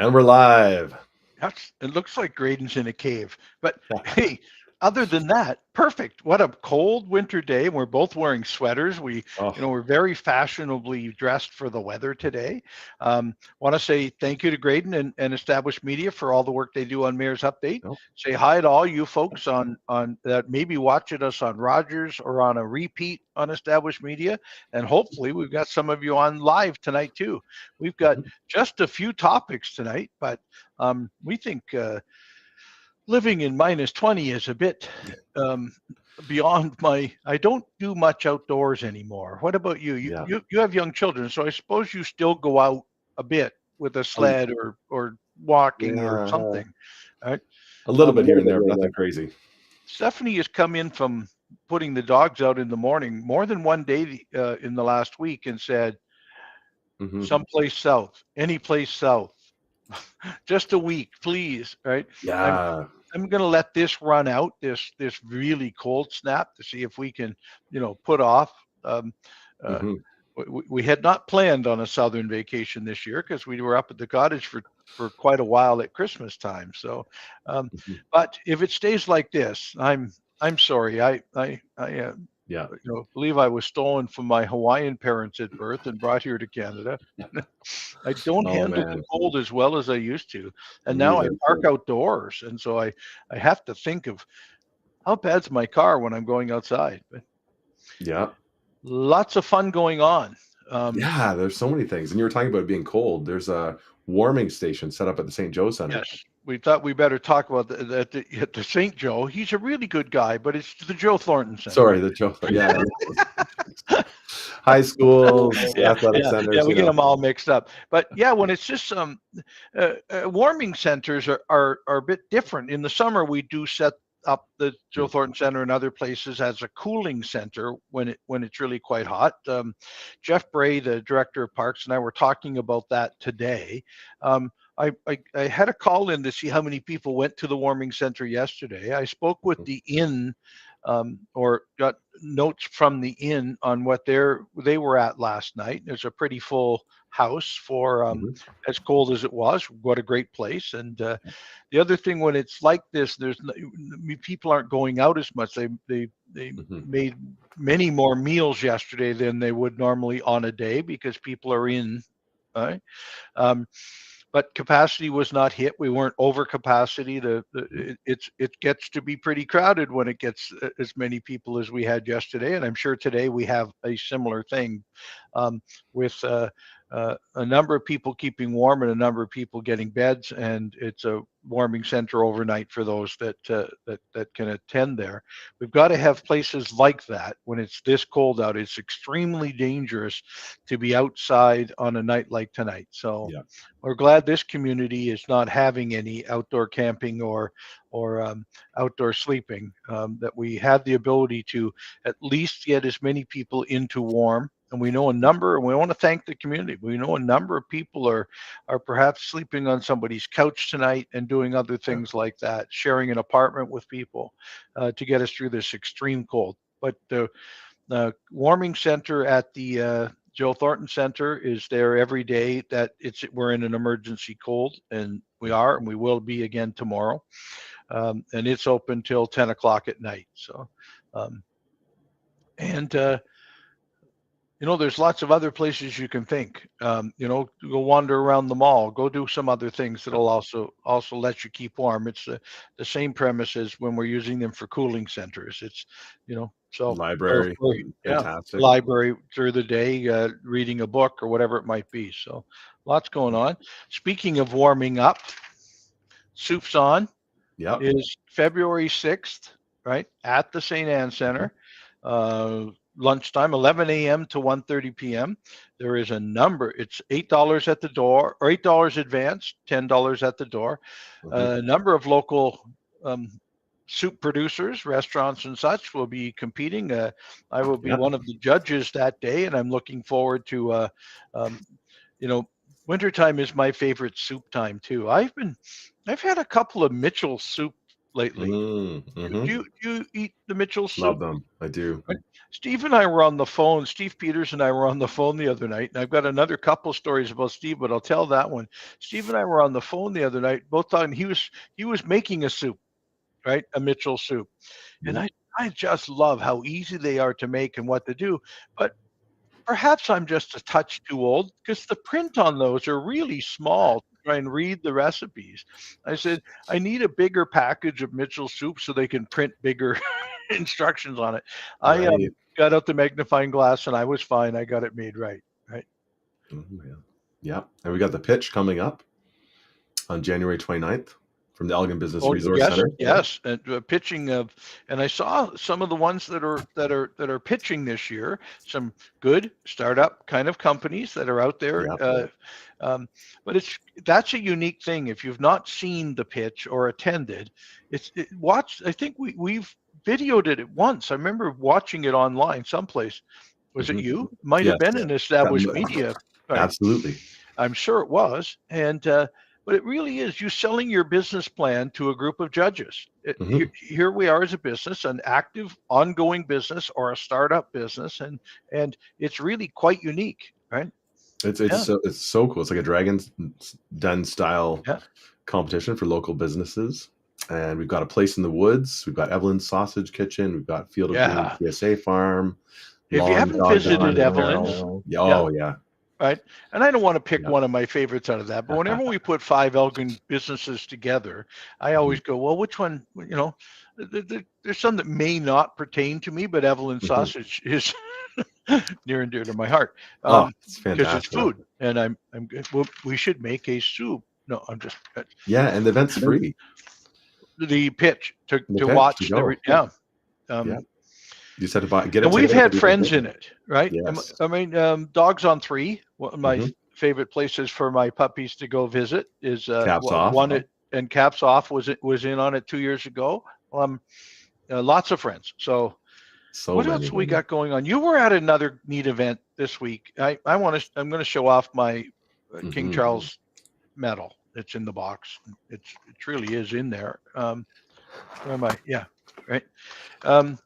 And we're live. It looks like Grayden's in a cave. But hey, other than that, perfect. What a cold winter day. We're both wearing sweaters. Oh, We're very fashionably dressed for the weather today. Want to say thank you to Grayden and Established Media for all the work they do on Mayor's Update. no. Say hi to all you folks on that maybe watching us on Rogers or on a repeat on Established Media, and hopefully we've got some of you on live tonight too. We've got Mhm. just a few topics tonight, but we think living in -20 is a bit um, beyond my. I don't do much outdoors anymore. What about you? You Yeah. you you have young children, so I suppose you still go out a bit with a Oh, sled or walking or yeah. something, right? A little Um, bit here and there, but nothing crazy. Stephanie has come in from putting the dogs out in the morning more than one day in the last week and said, Hmm. someplace south, any place south, just a week, please, right? I'm Yeah. I'm going to let this run out, this really cold snap, to see if we can, put off. Um, uh, Hmm. we had not planned on a southern vacation this year because we were up at the cottage for quite a while at Christmas time. So, um, Hmm. but if it stays like this, I'm sorry. I Yeah. believe I was stolen from my Hawaiian parents at birth and brought here to Canada. I don't Oh handle the man, cold as well as I used to. And me now I either. park outdoors. And so I have to think of how bad's my car when I'm going outside. But Yeah. lots of fun going on. Um, Yeah. There's so many things, and you were talking about it being cold. There's a warming station set up at the St. Joe Center. yes, we thought we better talk about at the St. Joe. He's a really good guy, but it's the Joe Thornton Center. Sorry, the Joe. Yeah. High schools, Yeah, athletic yeah, yeah. centers. We get them all mixed up. But yeah, when it's just warming centers are a bit different. In the summer, we do set up the Joe Mm. Thornton Center and other places as a cooling center when it's really quite hot. Jeff Bray, the director of parks, and I were talking about that today. I had a call in to see how many people went to the warming center yesterday. I spoke with the inn, or got notes from the inn on what they were at last night. There's a pretty full house for Mhm. as cold as it was. What a great place! And the other thing, when it's like this, people aren't going out as much. They Mhm. made many more meals yesterday than they would normally on a day because people are in. Right? Um, but capacity was not hit. We weren't over capacity. It gets to be pretty crowded when it gets as many people as we had yesterday, and I'm sure today we have a similar thing, with a number of people keeping warm and a number of people getting beds, and it's a warming center overnight for those that can attend there. We've got to have places like that when it's this cold out. It's extremely dangerous to be outside on a night like tonight. So Yeah. we're glad this community is not having any outdoor camping or outdoor sleeping. That we have the ability to at least get as many people into warm. And we know a number, and we want to thank the community. We know a number of people are perhaps sleeping on somebody's couch tonight and doing other Yeah. things like that, sharing an apartment with people to get us through this extreme cold. But the warming center at the Joe Thornton Center is there every day that we're in an emergency cold, and we are, and we will be again tomorrow. And it's open till 10 o'clock at night. So, um, and there's lots of other places you can think. Go wander around the mall, go do some other things Yeah. that'll also let you keep warm. It's the same premise as when we're using them for cooling centers. It's so Library. yeah, Fantastic. library through the day, reading a book or whatever it might be. So lots going on. Speaking of warming up, Soup's On Yep. is February 6th, right, at the St. Anne Mhm. Center. Lunchtime, 11 a.m. to 1:30 p.m. There is a number. It's $8 at the door, or $8 advance, $10 at the door. Mhm. A number of local um, soup producers, restaurants, and such will be competing. I will be Yeah. one of the judges that day, and I'm looking forward to. Um, you know, Wintertime is my favorite soup time too. I've had a couple of Mitchell soup lately. Mm-hmm. Do you eat the Mitchell soup? Love them. I do. Right. Steve and I were on the phone. Steve Peters and I were on the phone the other night, and I've got another couple stories about Steve, but I'll tell that one. Steve and I were on the phone the other night, both talking. He was making a soup, right? A Mitchell soup, and Mhm. I just love how easy they are to make and what to do. But perhaps I'm just a touch too old because the print on those are really small to try and read the recipes. I said, I need a bigger package of Mitchell soup so they can print bigger instructions on it. I Right. got out the magnifying glass and I was fine. I got it made right. Right. Mhm, yeah. Yep. And we got the pitch coming up on January 29th from the Elgin Business Oh Resource yes, Center. yes, and pitching of, and I saw some of the ones that are pitching this year. Some good startup kind of companies that are out there. Yep. But that's a unique thing. If you've not seen the pitch or attended, watch. I think we've videoed it once. I remember watching it online someplace. Was it Mhm. you? Might have Yes. been an established media, right? Absolutely. I'm sure it was. And but it really is you selling your business plan to a group of judges. Mhm. Here we are as a business, an active, ongoing business or a startup business, and it's really quite unique, right? Yeah, It's so cool. It's like a Dragon's Den style yeah, competition for local businesses. And we've got a place in the woods. We've got Evelyn's Sausage Kitchen. We've got Field of Green yeah. PSA Farm, If you Lawn haven't Dog visited Hunting Evelyn's, Apparel. yeah, Oh yeah. right. And I don't want to pick Yep. one of my favorites out of that, but whenever we put five Elgin businesses together, I always go, well, which one? There's some that may not pertain to me, but Evelyn Mhm. sausage is near and dear to my heart Oh, it's because it's fantastic. food, and I'm good. Well, we should make a soup. No, I'm just Yeah, and the event's free. the pitch The to pitch to watch go. every yeah. Yeah. Um, You just have to get a and we've ticket at had the door. friends in it, right? Yes. I mean, Dogs on Three, one of my Mhm. favorite places for my puppies to go visit is Caps off. one it and Caps Off was in on it 2 years ago. Um, Lots of friends. So So what many else of we them. got going on? You were at another neat event this week. I'm going to show off my King Mhm. Charles medal. It's in the box. It truly is in there. Where am I? Yeah, right. Um,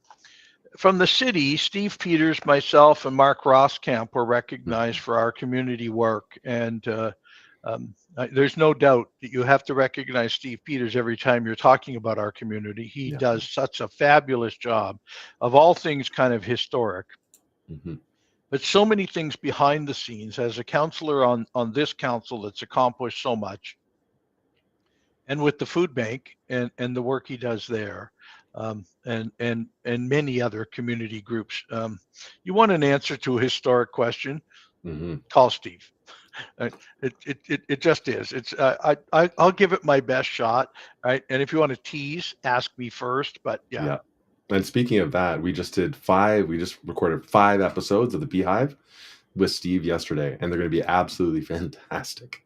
from the city, Steve Peters, myself, and Mark Rosskamp were recognized Mhm. for our community work. And there's no doubt that you have to recognize Steve Peters every time you're talking about our community. He Yeah. does such a fabulous job of all things kind of historic, Mhm. but so many things behind the scenes as a counselor on this council that's accomplished so much, and with the food bank and the work he does there, and many other community groups. You want an answer to a historic question? Mhm. Call Steve. It just is. It's I'll give it my best shot, right? And if you want to tease, ask me first. But yeah, Yeah. And speaking of that, we just recorded 5 episodes of The Beehive with Steve yesterday, and they're going to be absolutely fantastic.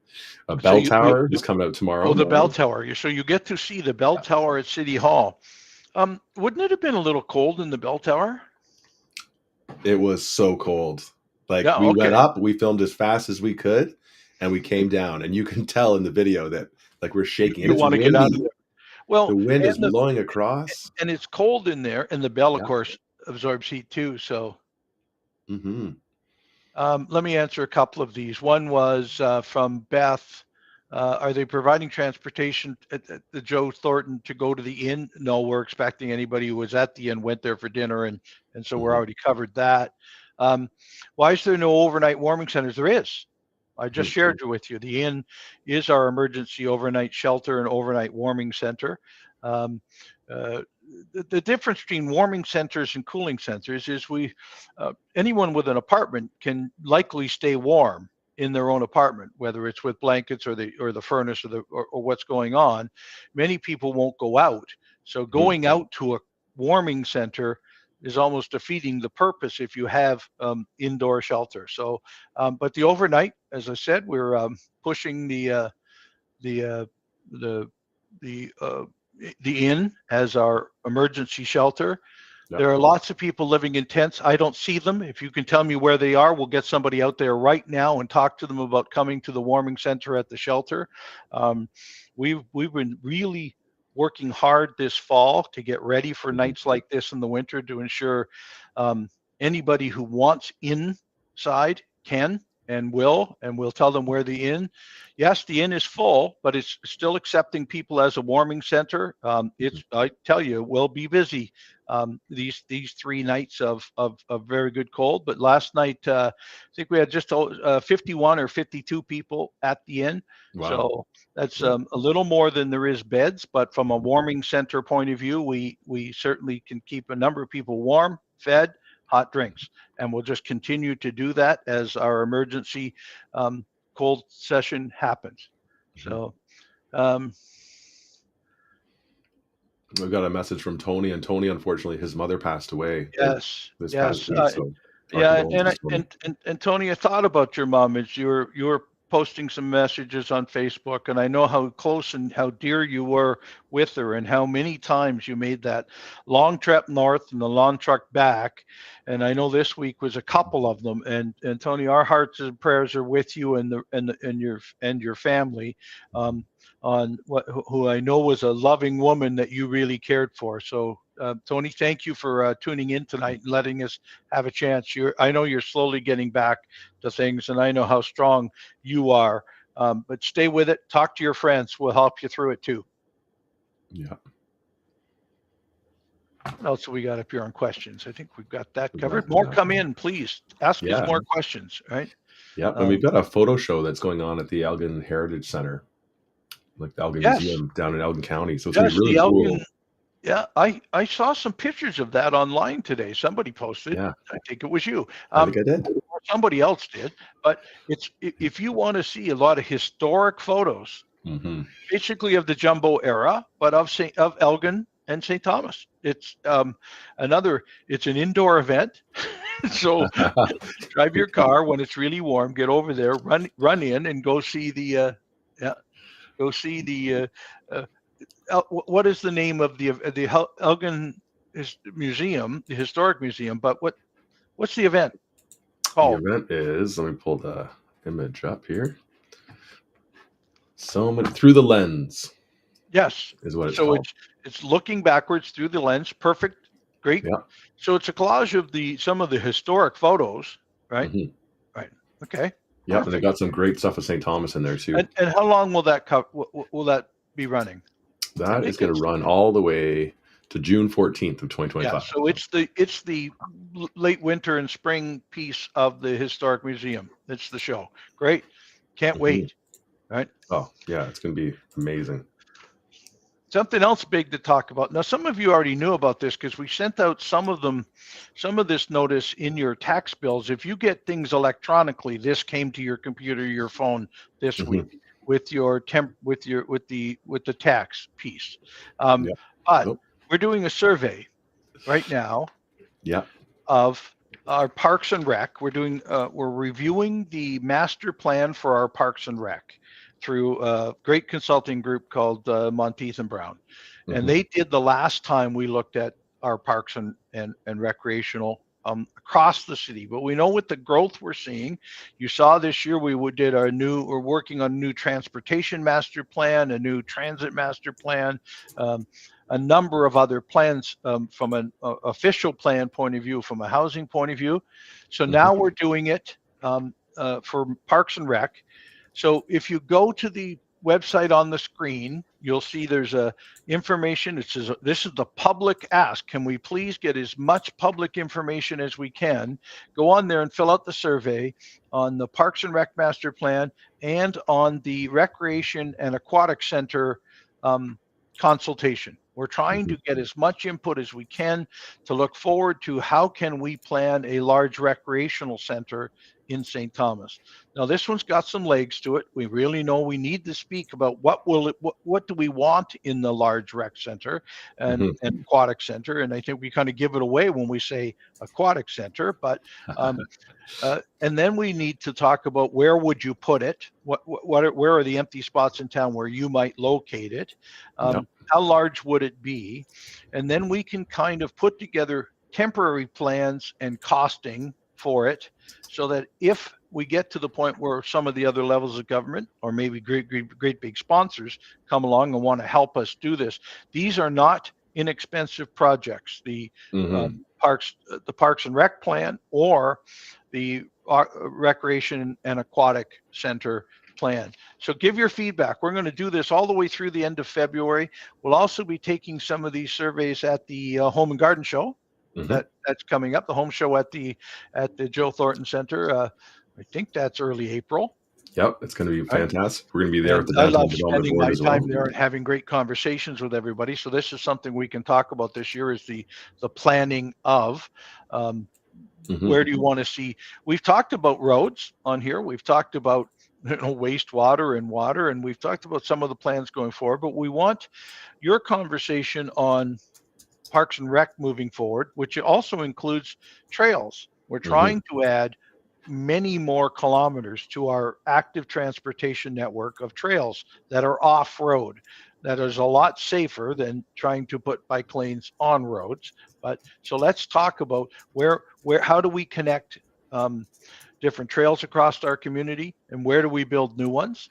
A so bell tower is coming out oh, tomorrow. the bell tower. So you get to see the bell Yeah. tower at City Hall. Wouldn't it have been a little cold in the bell tower? It was so cold. Like Yeah. we went Okay. up, we filmed as fast as we could, and we came down, and you can tell in the video that like we're shaking, and You it's want to get out of windy. there. Well, The wind is and the blowing across. and it's cold in there, and the bell, of Yeah. course, absorbs heat too. So Mhm. let me answer a couple of these. One was from Beth. Are they providing transportation at the Joe Thornton to go to the inn? No, we're expecting anybody who was at the inn went there for dinner, and so we're Mhm. already covered that. Why is there no overnight warming centers? There is. I just Mhm. shared it with you. The inn is our emergency overnight shelter and overnight warming center. Um, uh, the difference between warming centers and cooling centers is anyone with an apartment can likely stay warm in their own apartment, whether it's with blankets or the furnace or what's going on. Many people won't go out, so Mhm. going out to a warming center is almost defeating the purpose if you have indoor shelter. So, but the overnight, as I said, we're pushing the uh, the the uh, the inn as our emergency shelter. Yep. There are lots of people living in tents. I don't see them. If you can tell me where they are, we'll get somebody out there right now and talk to them about coming to the warming center at the shelter. Um, we've been really working hard this fall to get ready for nights like this in the winter to ensure anybody who wants inside can and will, and we'll tell them where the inn. Yes, the inn is full, but it's still accepting people as a warming center. I tell you, we'll be busy these 3 nights of very good cold. But last night, I think we had just 51 or 52 people at the inn. Wow. So that's a little more than there is beds. But from a warming center point of view, we certainly can keep a number of people warm, fed, hot drinks, and we'll just continue to do that as our emergency cold session happens. So we've got a message from Tony, and Tony, unfortunately, his mother passed away. Yes. Past week, so and Tony, I thought about your mom as you were posting some messages on Facebook, and I know how close and how dear you were with her, and how many times you made that long trip north and the long truck back. And I know this week was a couple of them. And Tony, our hearts and prayers are with you and your family, on who I know was a loving woman that you really cared for. So Tony, thank you for tuning in tonight and letting us have a chance. I know you're slowly getting back to things, and I know how strong you are. But stay with it. Talk to your friends. We'll help you through it too. Yeah. What else have we got up here on questions? I think we've got that covered. More come in, please. Ask us more questions, right? Yeah, and we've got a photo show that's going on at the Elgin Heritage Center, like the Elgin Museum down in Elgin County. So it's going to be really cool. Yeah, I saw some pictures of that online today. Somebody posted. Yeah. I think it was you. I think I did. Or somebody else did. But it's, if you want to see a lot of historic photos, basically of the jumbo era, but of Elgin and St. Thomas. It's it's an indoor event. So drive your car when it's really warm, get over there, run in and go see the what is the name of the Elgin Museum, the historic museum, but what's the event called? The event is, let me pull the image up here. So many, through the lens. Yes. Is what it's called. It's looking backwards through the lens. Perfect. Great. Yeah. So it's a collage of some of the historic photos, right? Right. Okay. Yeah, and they got some great stuff of St. Thomas in there too. And how long will that be running? That is going to run all the way to June 14th of 2025. Yeah, so it's the late winter and spring piece of the historic museum. It's the show. Great. Can't wait. Right? Oh, yeah, it's going to be amazing. Something else big to talk about. Now, some of you already knew about this because we sent out some of this notice in your tax bills. If you get things electronically, this came to your computer, your phone this week with the tax piece. But we're doing a survey right now. Yeah. Of our Parks and Rec. We're reviewing the master plan for our Parks and Rec through a great consulting group called Monteith and Brown. And they did the last time we looked at our parks and recreational across the city. But we know with the growth we're seeing, you saw this year we're working on a new transportation master plan, a new transit master plan, a number of other plans from an official plan point of view, from a housing point of view. So now we're doing it for Parks and Rec. So if you go to the website on the screen, you'll see there's information. It says, this is the public ask. Can we please get as much public information as we can? Go on there and fill out the survey on the Parks and Rec Master Plan and on the Recreation and Aquatic Center consultation. We're trying to get as much input as we can to look forward to how can we plan a large recreational center in St. Thomas. Now, this one's got some legs to it. We really know we need to speak about what do we want in the large rec center and aquatic center. And I think we kind of give it away when we say aquatic center, but and then we need to talk about where would you put it? Where are the empty spots in town where you might locate it? How large would it be? And then we can kind of put together temporary plans and costing for it, so that if we get to the point where some of the other levels of government or maybe great big sponsors come along and want to help us do this, these are not inexpensive projects. The Parks and Rec plan or the Recreation and Aquatic Center plan. So give your feedback. We're going to do this all the way through the end of February. We'll also be taking some of these surveys at the Home and Garden Show. That's coming up. The home show at the Joe Thornton Center. I think that's early April. Yep, it's going to be fantastic. We're going to be there with the I Downtown love Development spending Board my as well. time there and having great conversations with everybody. So this is something we can talk about this year, is the planning of where do you want to see. We've talked about roads on here. We've talked about wastewater and water, and we've talked about some of the plans going forward. But we want your conversation on Parks and Rec moving forward, which also includes trails. We're trying to add many more kilometers to our active transportation network of trails that are off-road. That is a lot safer than trying to put bike lanes on roads. But so let's talk about how do we connect different trails across our community, and where do we build new ones?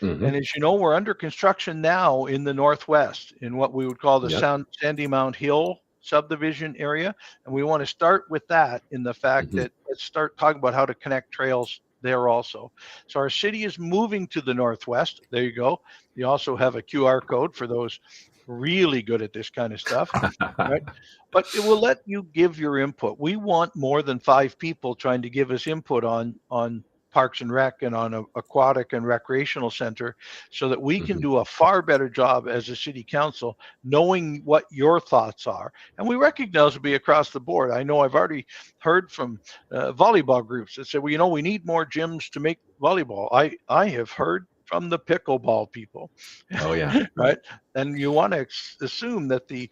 And as you know, we're under construction now in the Northwest in what we would call the Sandy Mount Hill subdivision area. And we want to start with that in the fact that let's start talking about how to connect trails there also. So our city is moving to the Northwest. There you go. You also have a QR code for those really good at this kind of stuff, right? But it will let you give your input. We want more than 5 people trying to give us input on Parks and Rec and on an aquatic and recreational center, so that we can do a far better job as a city council, knowing what your thoughts are. And we recognize it'll be across the board. I know I've already heard from volleyball groups that say, well, we need more gyms to make volleyball. I have heard from the pickleball people. Oh yeah. Right. And you want to assume that the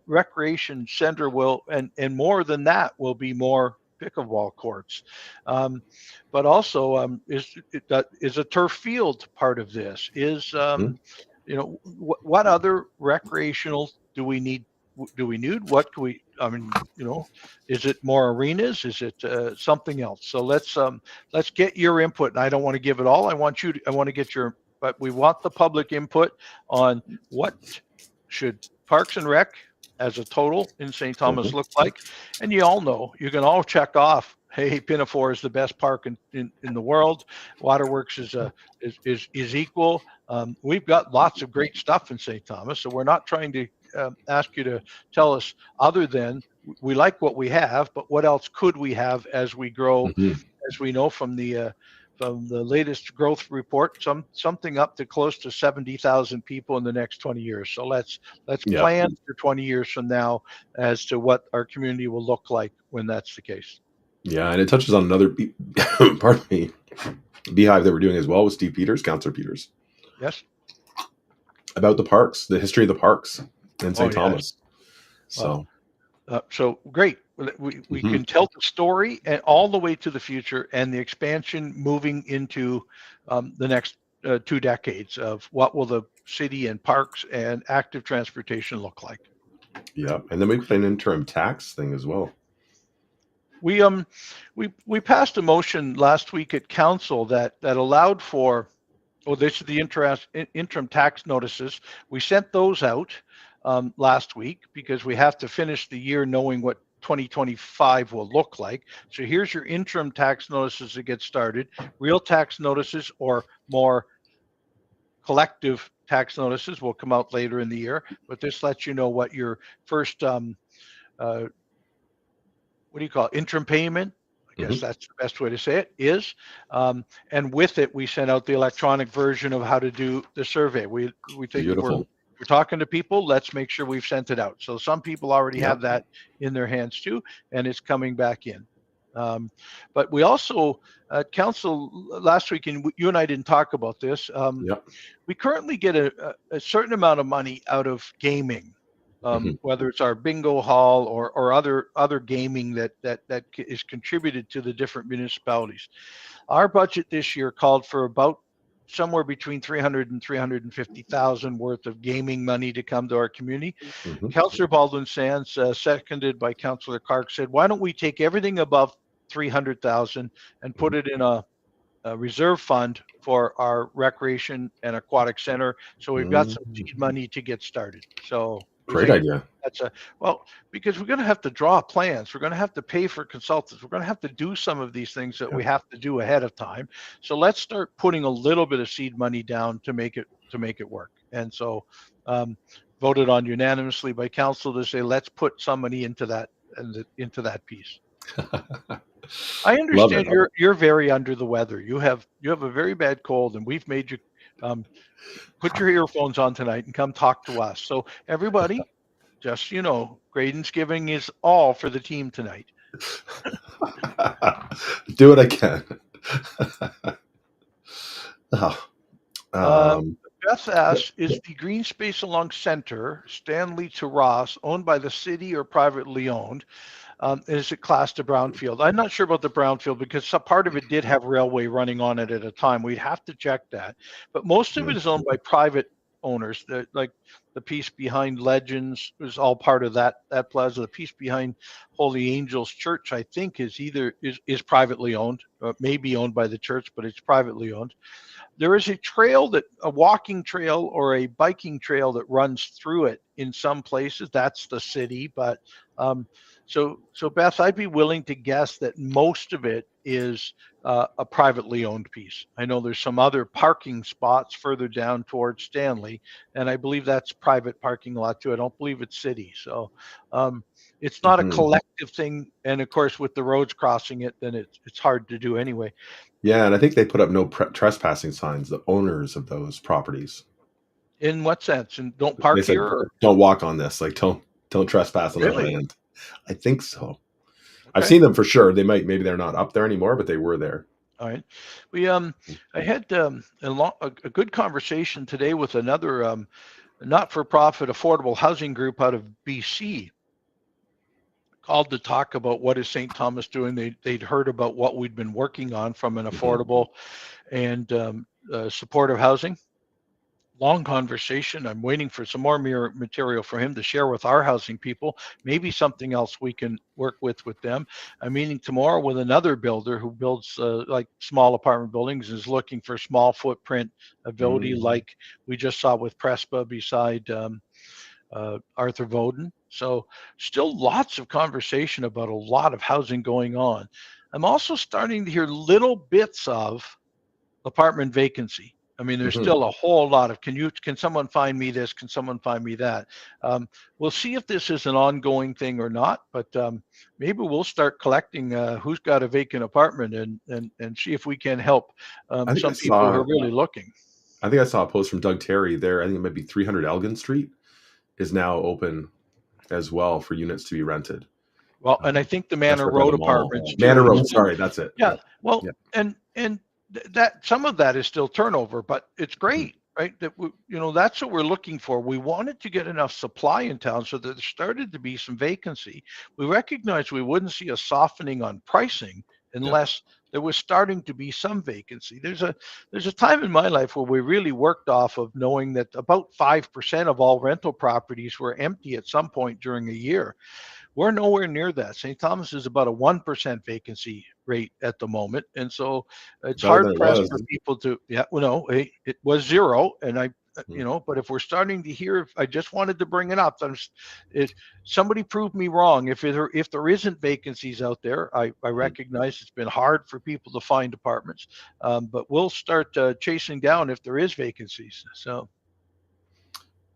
recreation center will, and more than that, will be more pickleball courts. But also is a turf field part of this? Is what other recreational do we need? What can we, is it more arenas? Is it something else? So let's get your input. And I don't want to give it all. I want to get but we want the public input on what should Parks and Rec as a total in St. Thomas look like. And you all know, you can all check off, hey, Pinafore is the best park in the world. Waterworks is equal. We've got lots of great stuff in St. Thomas, so we're not trying to ask you to tell us other than we like what we have, but what else could we have as we grow, as we know from the latest growth report, something up to close to 70,000 people in the next 20 years. So let's plan for 20 years from now as to what our community will look like when that's the case. Yeah, and it touches on another beehive that we're doing as well with Councillor Peters. Yes. About the parks, the history of the parks in St. Thomas. So. So great. We can tell the story and all the way to the future, and the expansion moving into the next 2 decades of what will the city and parks and active transportation look like. Yeah, and then we put an interim tax thing as well. We passed a motion last week at council that allowed for, this is the interim tax notices. We sent those out last week because we have to finish the year knowing what 2025 will look like. So here's your interim tax notices to get started. Real tax notices or more collective tax notices will come out later in the year, but this lets you know what your first interim payment, I guess that's the best way to say it, is. And with it, we sent out the electronic version of how to do the survey. We think we're talking to people, let's make sure we've sent it out. So some people already have that in their hands too, and it's coming back in. But we also, council last week, and you and I didn't talk about this, we currently get a certain amount of money out of gaming. Whether it's our bingo hall or other gaming that is contributed to the different municipalities. Our budget this year called for about somewhere between 300 and 350,000 worth of gaming money to come to our community. Councillor Baldwin Sands, seconded by Councillor Clark, said, why don't we take everything above $300,000 and put it in a reserve fund for our recreation and aquatic center. So we've got some seed money to get started. So we Great think idea. that's because we're going to have to draw plans. We're going to have to pay for consultants. We're going to have to do some of these things that we have to do ahead of time. So let's start putting a little bit of seed money down to make it work. And so voted on unanimously by council to say, let's put some money into that piece. I understand you're very under the weather. You have a very bad cold, and we've made you put your earphones on tonight and come talk to us. So everybody, just Grayden's giving his all for the team tonight. Do what I can. Beth asks, is the green space along Center, Stanley to Ross, owned by the city or privately owned? Is it classed to brownfield? I'm not sure about the brownfield because some part of it did have railway running on it at a time. We'd have to check that. But most of it is owned by private owners. Like the piece behind Legends is all part of that plaza. The piece behind Holy Angels Church, I think, is privately owned, may be owned by the church, but it's privately owned. There is a walking trail or a biking trail that runs through it in some places. That's the city, but so Beth, I'd be willing to guess that most of it is a privately owned piece. I know there's some other parking spots further down towards Stanley, and I believe that's private parking lot too. I don't believe it's city. So it's not a collective thing. And of course, with the roads crossing it, then it's hard to do anyway. Yeah, and I think they put up no trespassing signs, the owners of those properties. In what sense? And don't park said, here? Don't walk on this. Like, don't trespass on our land. I think so. Okay. I've seen them for sure. Maybe they're not up there anymore, but they were there. All right. I had a good conversation today with another not-for-profit affordable housing group out of BC. Called to talk about what is St. Thomas doing. They'd heard about what we'd been working on from an affordable and supportive housing. Long conversation. I'm waiting for some more material for him to share with our housing people. Maybe something else we can work with them. I'm meeting tomorrow with another builder who builds like small apartment buildings, is looking for small footprint ability, like we just saw with Prespa beside Arthur Voden. So still lots of conversation about a lot of housing going on. I'm also starting to hear little bits of apartment vacancy. I mean, there's still a whole lot of, can someone find me this? Can someone find me that? We'll see if this is an ongoing thing or not, but maybe we'll start collecting who's got a vacant apartment and see if we can help some people who are really looking. I think I saw a post from Doug Terry there. I think it might be 300 Elgin Street is now open as well for units to be rented. Well, and I think the Manor Road apartments. Manor Road, sorry, that's it. Yeah. Well, yeah. And that some of that is still turnover, but it's great, right? That that's what we're looking for. We wanted to get enough supply in town so that there started to be some vacancy. We recognized we wouldn't see a softening on pricing unless there was starting to be some vacancy. There's a time in my life where we really worked off of knowing that about 5% of all rental properties were empty at some point during a year. We're nowhere near that. St. Thomas is about a 1% vacancy rate at the moment. And so it's hard pressed for people to, it was zero. And but if we're starting to hear, I just wanted to bring it up. Somebody proved me wrong. If there isn't vacancies out there, I recognize it's been hard for people to find apartments, but we'll start chasing down if there is vacancies. So.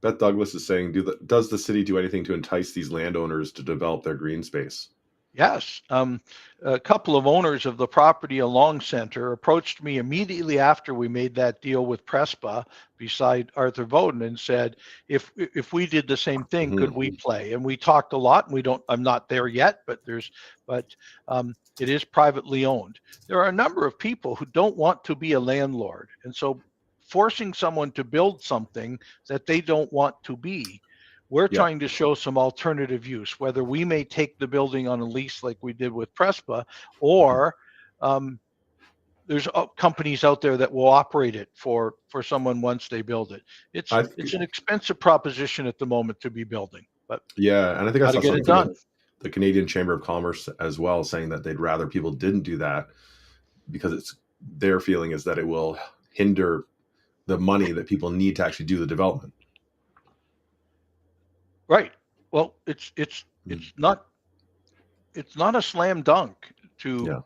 Beth Douglas is saying, does the city do anything to entice these landowners to develop their green space? Yes. A couple of owners of the property along Center approached me immediately after we made that deal with Prespa beside Arthur Voden and said, if we did the same thing, could we play? And we talked a lot, and I'm not there yet, but it is privately owned. There are a number of people who don't want to be a landlord. And so forcing someone to build something that they don't want to be, we're trying to show some alternative use, whether we may take the building on a lease like we did with Prespa, or there's companies out there that will operate it for someone once they build it. It's an expensive proposition at the moment to be building, but and I think I saw get it done. the Canadian Chamber of Commerce as well, saying that they'd rather people didn't do that because it's their feeling is that it will hinder the money that people need to actually do the development. Right. Well, it's not a slam dunk to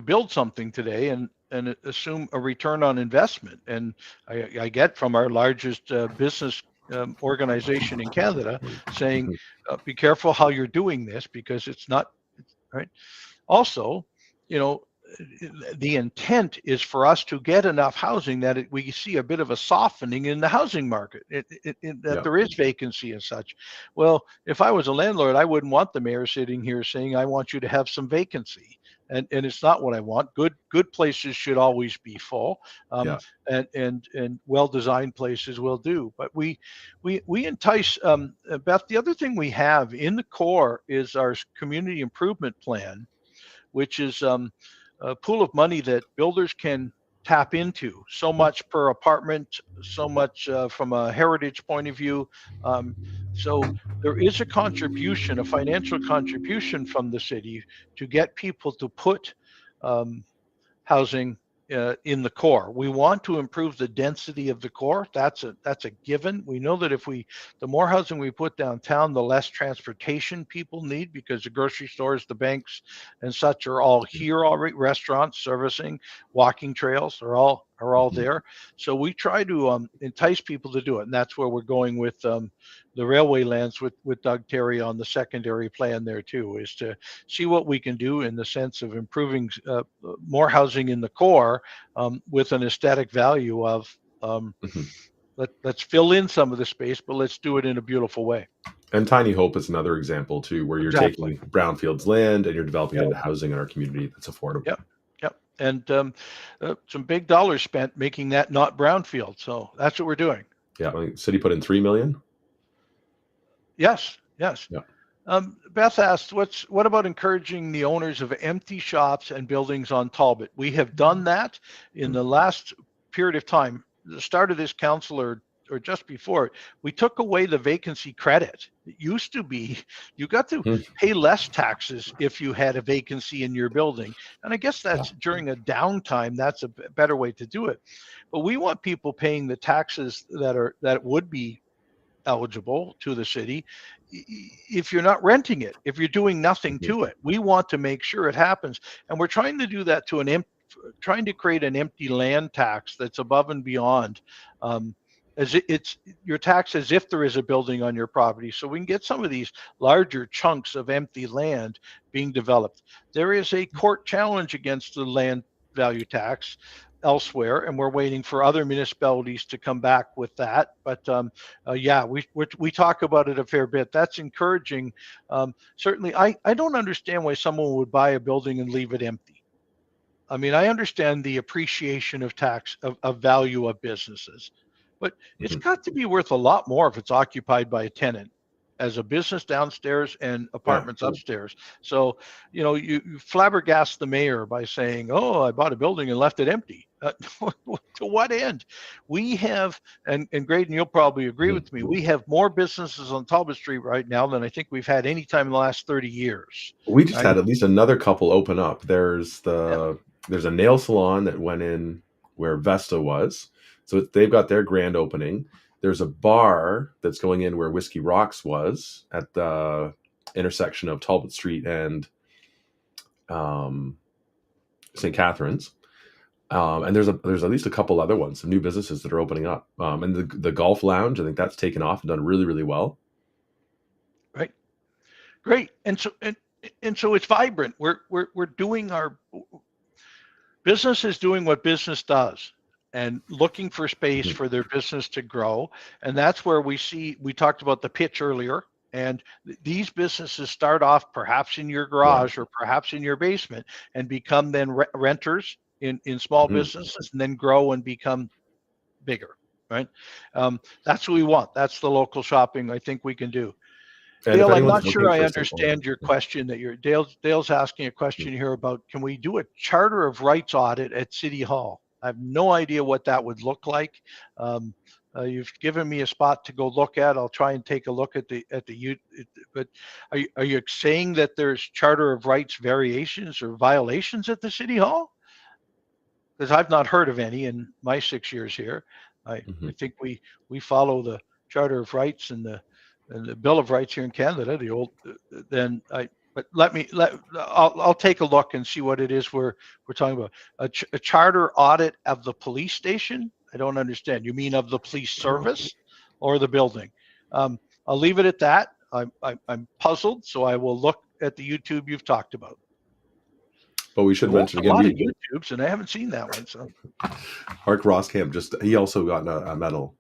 build something today and assume a return on investment. And I get from our largest business organization in Canada saying, be careful how you're doing this because it's not right. Also, the intent is for us to get enough housing that we see a bit of a softening in the housing market, that there is vacancy and such. Well, if I was a landlord, I wouldn't want the mayor sitting here saying, I want you to have some vacancy. And it's not what I want. Good places should always be full, and well-designed places will do. But we entice, Beth. The other thing we have in the core is our community improvement plan, which is a pool of money that builders can tap into. So much per apartment, so much from a heritage point of view. So there is a contribution, a financial contribution from the city to get people to put housing in the core. We want to improve the density of the core. That's a given. We know that the more housing we put downtown, the less transportation people need because the grocery stores, the banks, and such are all here already. Restaurants, servicing, walking trails are all there. So we try to entice people to do it, and that's where we're going with the railway lands with Doug Terry on the secondary plan there too, is to see what we can do in the sense of improving more housing in the core with an aesthetic value of let's fill in some of the space, but let's do it in a beautiful way. And Tiny Hope is another example too, where you're taking brownfields land and you're developing into housing in our community that's affordable. Yep. And some big dollars spent making that not brownfield. So that's what we're doing. Yeah, I think city put in $3 million. Yes. Yeah. Beth asked, what about encouraging the owners of empty shops and buildings on Talbot? We have done that in the last period of time. The start of this council or just before, we took away the vacancy credit. It used to be you got to pay less taxes if you had a vacancy in your building. And I guess that's during a downtime, that's a better way to do it. But we want people paying the taxes that would be eligible to the city if you're not renting it, if you're doing nothing to it. We want to make sure it happens. And we're trying to do that trying to create an empty land tax that's above and beyond as it's your tax as if there is a building on your property, so we can get some of these larger chunks of empty land being developed. There is a court challenge against the land value tax elsewhere, and we're waiting for other municipalities to come back with that. But we talk about it a fair bit. That's encouraging. Certainly, I don't understand why someone would buy a building and leave it empty. I mean, I understand the appreciation of tax of value of businesses, but it's got to be worth a lot more if it's occupied by a tenant as a business downstairs and apartments upstairs. So, you flabbergast the mayor by saying, oh, I bought a building and left it empty. To what end? We have, and Grayden, you'll probably agree with me, we have more businesses on Talbot Street right now than I think we've had any time in the last 30 years. We just had at least another couple open up. There's there's a nail salon that went in where Vesta was. So they've got their grand opening. There's a bar that's going in where Whiskey Rocks was at the intersection of Talbot Street and St. Catharines. And there's at least a couple other ones, some new businesses that are opening up. And the golf lounge, I think that's taken off and done really, really well. Right. Great. And so it's vibrant. We're doing our business is doing what business does and looking for space for their business to grow. And that's where we talked about the pitch earlier. And these businesses start off perhaps in your garage or perhaps in your basement and become then renters in small businesses and then grow and become bigger, right? That's what we want. That's the local shopping I think we can do. And Dale, I'm not sure I understand your question Dale's asking a question here about, can we do a charter of rights audit at City Hall? I have no idea what that would look like. You've given me a spot to go look at. I'll try and take a look at the but are you saying that there's Charter of Rights variations or violations at the City Hall? Because I've not heard of any in my 6 years here. I think we follow the Charter of Rights and the Bill of Rights here in Canada. The old but I'll take a look and see what it is we're talking about. A charter audit of the police station? I don't understand. You mean of the police service or the building? I'll leave it at that. I'm puzzled, so I will look at the YouTube you've talked about. But we should mention again, a lot of YouTubes, and I haven't seen that one. So, Mark Roskamp he also got a medal.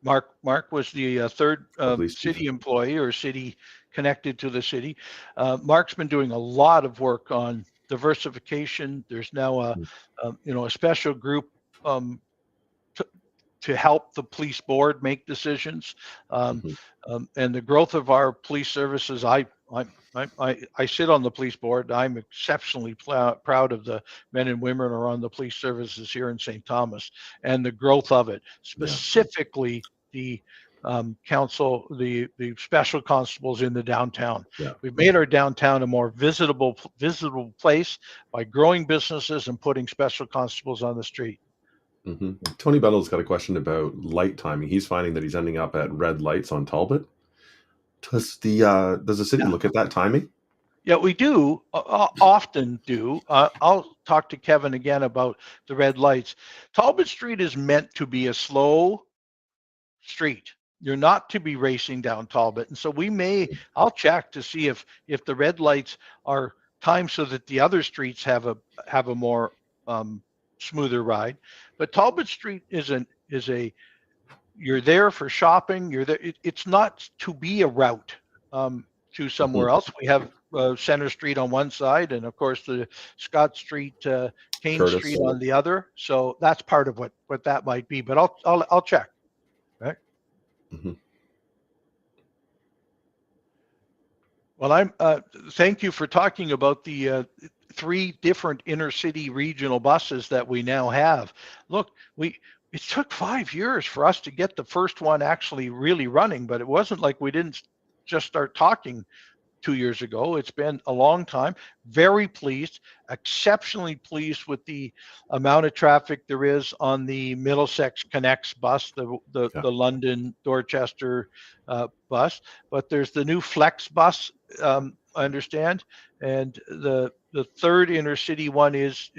Mark was the third city employee or city connected to the city. Mark's been doing a lot of work on diversification. There's now a special group to help the police board make decisions, and the growth of our police services. I sit on the police board. I'm exceptionally proud of the men and women who are on the police services here in St. Thomas and the growth of it, specifically the council, the special constables in the downtown. Yeah. We've made our downtown a more visitable place by growing businesses and putting special constables on the street. Tony Bettle's got a question about light timing. He's finding that he's ending up at red lights on Talbot. Does the city look at that timing? Yeah, we do. Often do. I'll talk to Kevin again about the red lights. Talbot Street is meant to be a slow street. You're not to be racing down Talbot, and so I'll check to see if the red lights are timed so that the other streets have a more smoother ride. But Talbot Street is you're there for shopping. You're there. It's not to be a route to somewhere else. We have Center Street on one side, and of course the Scott Street, Kane Curtis Street on the other. So that's part of what that might be. But I'll check. Right. Well, thank you for talking about the 3 different inner city regional buses that we now have. Look, it took 5 years for us to get the first one actually really running, but it wasn't like we didn't just start talking 2 years ago. It's been a long time. Very pleased, exceptionally pleased with the amount of traffic there is on the Middlesex Connects bus, the London Dorchester bus. But there's the new Flex bus, I understand, and the third inner city one is,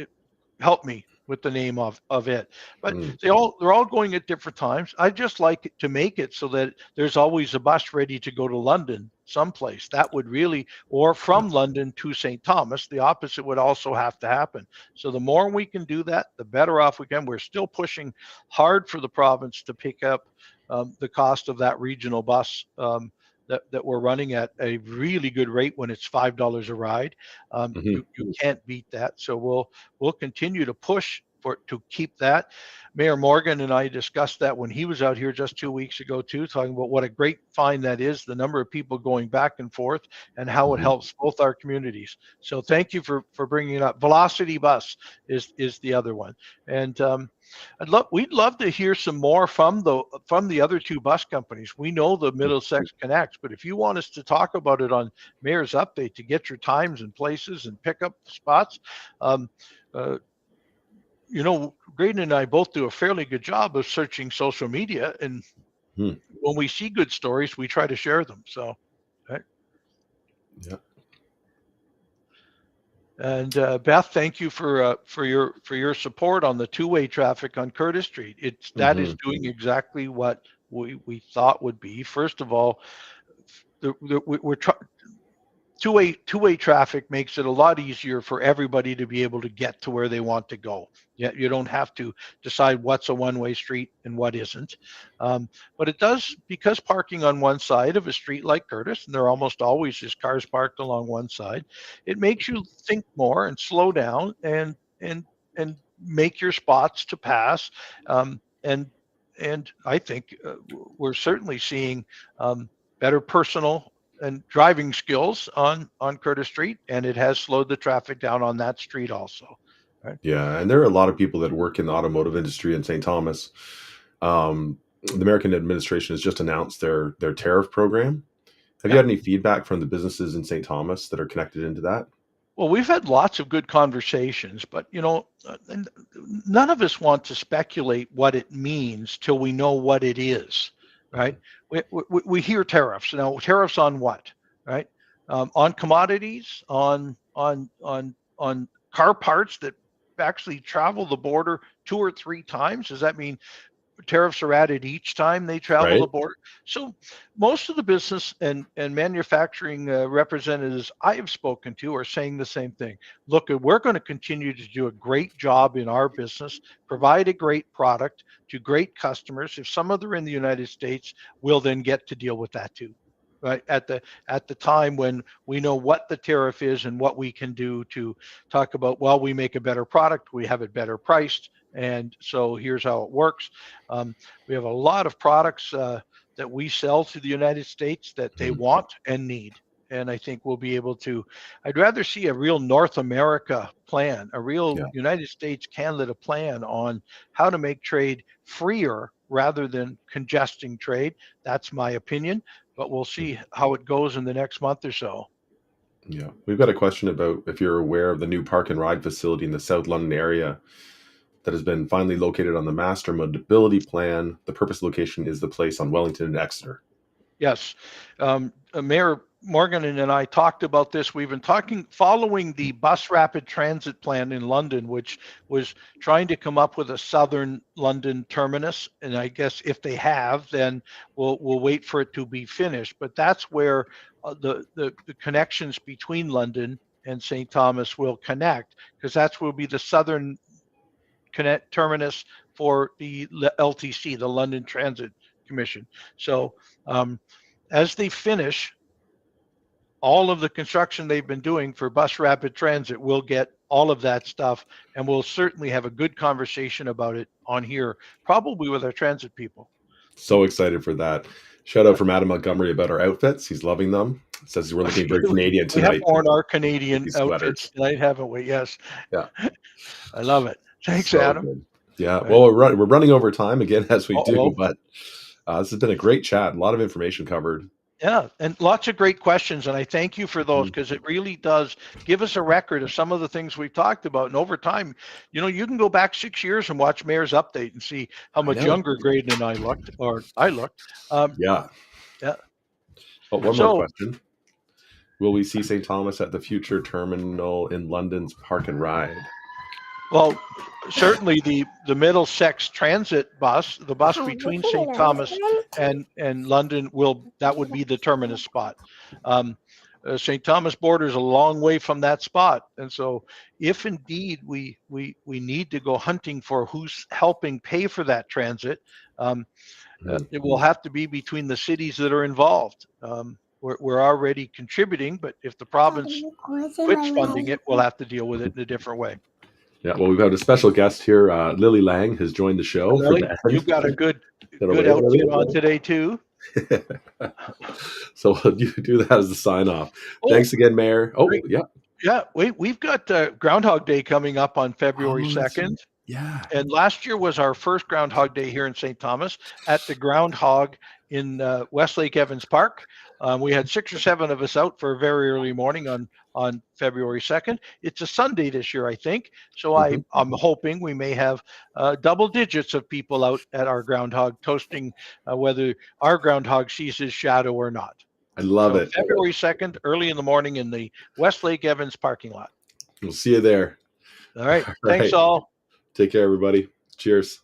help me with the name of it, but they're all going at different times. I just like to make it so that there's always a bus ready to go to London someplace. That would really, or from London to St. Thomas, the opposite would also have to happen. So the more we can do that, the better off we can. We're still pushing hard for the province to pick up the cost of that regional bus that we're running at a really good rate when it's $5 a ride. You can't beat that. So we'll continue to push to keep that. Mayor Morgan and I discussed that when he was out here just 2 weeks ago too, talking about what a great find that is, the number of people going back and forth and how it helps both our communities. So thank you for bringing it up. Velocity Bus is the other one. And we'd love to hear some more from the other 2 bus companies. We know the Middlesex Connects, but if you want us to talk about it on Mayor's Update to get your times and places and pick up spots, Grayden and I both do a fairly good job of searching social media, and when we see good stories, we try to share them. So, right. Yeah. And Beth, thank you for your support on the 2-way traffic on Curtis Street. That is doing exactly what we thought would be. First of all, we're two-way traffic makes it a lot easier for everybody to be able to get to where they want to go. Yeah, you don't have to decide what's a one-way street and what isn't. But it does, because parking on one side of a street like Curtis, and there almost always is cars parked along one side, it makes you think more and slow down and make your spots to pass. And I think we're certainly seeing better personal and driving skills on Curtis Street, and it has slowed the traffic down on that street also. Right? Yeah, and there are a lot of people that work in the automotive industry in St. Thomas the American administration has just announced their tariff program. Have you Yeah. had any feedback from the businesses in St. Thomas that are connected into that? Well, we've had lots of good conversations, but none of us want to speculate what it means till we know what it is, right? We hear tariffs. Now, tariffs on what, right? On commodities, on car parts that actually travel the border 2 or 3 times. Does that mean tariffs are added each time they travel the Right. border? So most of the business and manufacturing representatives I have spoken to are saying the same thing. Look, we're going to continue to do a great job in our business, provide a great product to great customers. If some other in the United States, we'll then get to deal with that too. Right at the time when we know what the tariff is and what we can do to talk about, well, we make a better product, we have it better priced, and so here's how it works. We have a lot of products that we sell to the United States that they Mhm. want and need. And I think we'll be able to. I'd rather see a real North America plan, a real Yeah. United States, Canada plan on how to make trade freer rather than congesting trade. That's my opinion, but we'll see how it goes in the next month or so. Yeah. We've got a question about if you're aware of the new park and ride facility in the South London area that has been finally located on the master mobility plan. The purpose location is the place on Wellington and Exeter. Yes. Mayor Morgan and I talked about this. We've been following the bus rapid transit plan in London, which was trying to come up with a southern London terminus. And I guess if they have, then we'll wait for it to be finished. But that's where the connections between London and St. Thomas will connect, because that's will be the southern connect terminus for the LTC, the London Transit Commission. So as they finish all of the construction they've been doing for bus rapid transit, we'll get all of that stuff, and we'll certainly have a good conversation about it on here, probably with our transit people. So excited for that. Shout out from Adam Montgomery about our outfits. He's loving them. Says we're looking very Canadian We have tonight worn our with Canadian these outfits sweaters. tonight, haven't we? Yes. Yeah. I love it. Thanks, So Adam. good. Yeah. Right. Well, we're running over time again as we do, Uh-oh. but this has been a great chat. A lot of information covered. Yeah, and lots of great questions, and I thank you for those, Mhm. because it really does give us a record of some of the things we've talked about. And over time, you can go back 6 years and watch Mayor's Update and see how I much know. younger Grayden and I looked, or I looked. Yeah. Yeah. Oh, one more So, question. Will we see St. Thomas at the future terminal in London's Park and Ride? well, certainly the Middlesex Transit bus, the bus between St. Thomas and London, that would be the terminus spot. St. Thomas borders a long way from that spot, and so if indeed we need to go hunting for who's helping pay for that transit, it will have to be between the cities that are involved. We're already contributing, but if the province quits funding it, we'll have to deal with it in a different way. Yeah, well, we've got a special guest here. Lily Laing has joined the show for Lily, the you've got a end. good outfit on today too. So you do that as the sign off. Oh, Thanks again, Mayor. Oh, great. yeah. Yeah, we've got Groundhog Day coming up on February Oh, that's right. 2nd. Yeah. And last year was our first Groundhog Day here in St. Thomas at the Groundhog in Westlake Evans Park. We had 6 or 7 of us out for a very early morning on February 2nd. It's a Sunday this year, I think. So I'm hoping we may have double digits of people out at our Groundhog toasting whether our Groundhog sees his shadow or not. I love So it. February 2nd, early in the morning in the Westlake Evans parking lot. We'll see you there. All right. All Thanks right. all. Take care, everybody. Cheers.